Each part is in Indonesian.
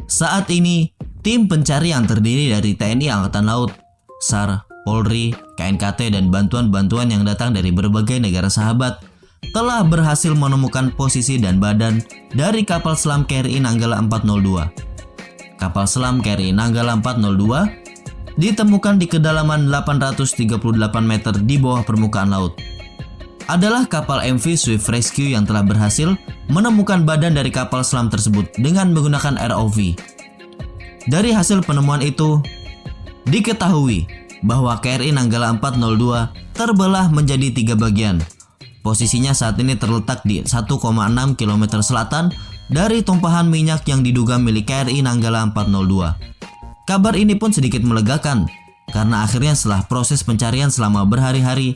Saat ini, tim pencarian terdiri dari TNI Angkatan Laut, SAR, Polri, KNKT, dan bantuan-bantuan yang datang dari berbagai negara sahabat telah berhasil menemukan posisi dan badan dari kapal selam KRI Nanggala 402. Kapal selam KRI Nanggala 402 ditemukan di kedalaman 838 meter di bawah permukaan laut. Adalah kapal MV Swift Rescue yang telah berhasil menemukan badan dari kapal selam tersebut dengan menggunakan ROV. Dari hasil penemuan itu, diketahui bahwa KRI Nanggala 402 terbelah menjadi 3 bagian. Posisinya saat ini terletak di 1,6 km selatan dari tumpahan minyak yang diduga milik KRI Nanggala 402. Kabar ini pun sedikit melegakan, karena akhirnya setelah proses pencarian selama berhari-hari,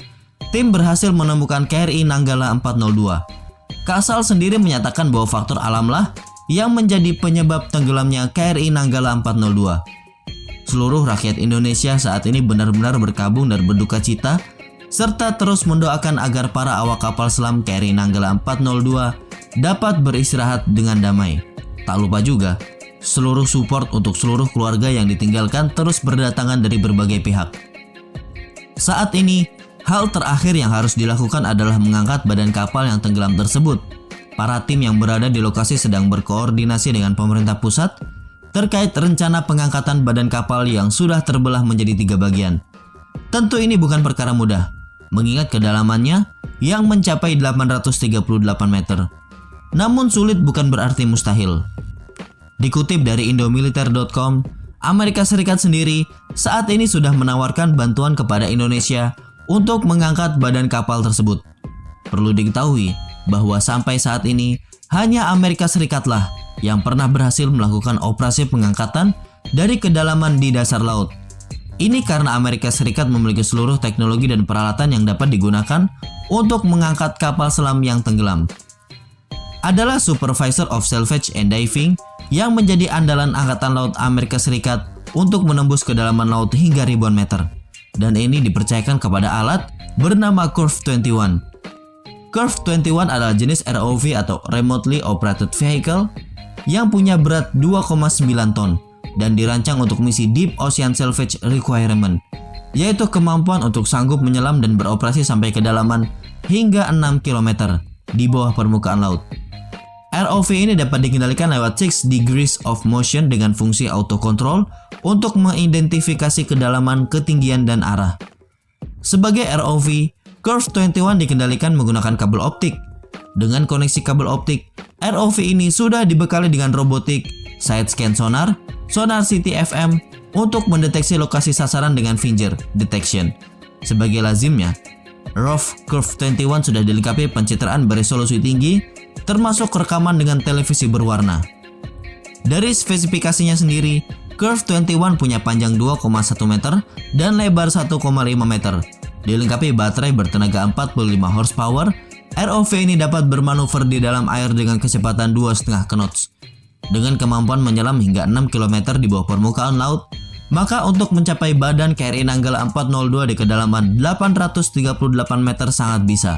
tim berhasil menemukan KRI Nanggala 402. Kasal sendiri menyatakan bahwa faktor alamlah yang menjadi penyebab tenggelamnya KRI Nanggala 402. Seluruh rakyat Indonesia saat ini benar-benar berkabung dan berduka cita, serta terus mendoakan agar para awak kapal selam KRI Nanggala 402 dapat beristirahat dengan damai. Tak lupa juga, seluruh support untuk seluruh keluarga yang ditinggalkan terus berdatangan dari berbagai pihak. Saat ini, hal terakhir yang harus dilakukan adalah mengangkat badan kapal yang tenggelam tersebut. Para tim yang berada di lokasi sedang berkoordinasi dengan pemerintah pusat terkait rencana pengangkatan badan kapal yang sudah terbelah menjadi 3 bagian. Tentu ini bukan perkara mudah, mengingat kedalamannya yang mencapai 838 meter. Namun sulit bukan berarti mustahil. Dikutip dari indomiliter.com, Amerika Serikat sendiri saat ini sudah menawarkan bantuan kepada Indonesia untuk mengangkat badan kapal tersebut. Perlu diketahui bahwa sampai saat ini hanya Amerika Serikatlah yang pernah berhasil melakukan operasi pengangkatan dari kedalaman di dasar laut. Ini karena Amerika Serikat memiliki seluruh teknologi dan peralatan yang dapat digunakan untuk mengangkat kapal selam yang tenggelam. Adalah Supervisor of Salvage and Diving yang menjadi andalan Angkatan Laut Amerika Serikat untuk menembus kedalaman laut hingga ribuan meter. Dan ini dipercayakan kepada alat bernama Curve 21. Curve 21 adalah jenis ROV atau Remotely Operated Vehicle yang punya berat 2,9 ton dan dirancang untuk misi Deep Ocean Salvage Requirement, yaitu kemampuan untuk sanggup menyelam dan beroperasi sampai kedalaman hingga 6 km di bawah permukaan laut. ROV ini dapat dikendalikan lewat 6 degrees of motion dengan fungsi auto control untuk mengidentifikasi kedalaman, ketinggian, dan arah. Sebagai ROV, Curve 21 dikendalikan menggunakan kabel optik. Dengan koneksi kabel optik, ROV ini sudah dibekali dengan robotik, side scan sonar, sonar CTFM untuk mendeteksi lokasi sasaran dengan finger detection. Sebagai lazimnya, ROV Curve 21 sudah dilengkapi pencitraan beresolusi tinggi, termasuk rekaman dengan televisi berwarna. Dari spesifikasinya sendiri, Curve 21 punya panjang 2,1 meter dan lebar 1,5 meter. Dilengkapi baterai bertenaga 45 horsepower, ROV ini dapat bermanuver di dalam air dengan kecepatan 2,5 knots. Dengan kemampuan menyelam hingga 6 km di bawah permukaan laut, maka untuk mencapai badan KRI Nanggala 402 di kedalaman 838 meter sangat bisa.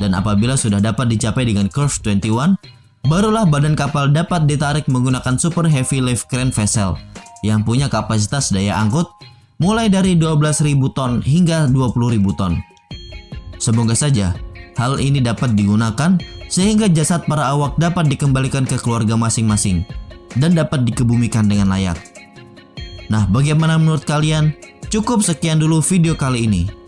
Dan apabila sudah dapat dicapai dengan Curve 21, barulah badan kapal dapat ditarik menggunakan Super Heavy Lift Crane Vessel yang punya kapasitas daya angkut mulai dari 12.000 ton hingga 20.000 ton. Semoga saja hal ini dapat digunakan sehingga jasad para awak dapat dikembalikan ke keluarga masing-masing dan dapat dikebumikan dengan layak. Nah, bagaimana menurut kalian? Cukup sekian dulu video kali ini.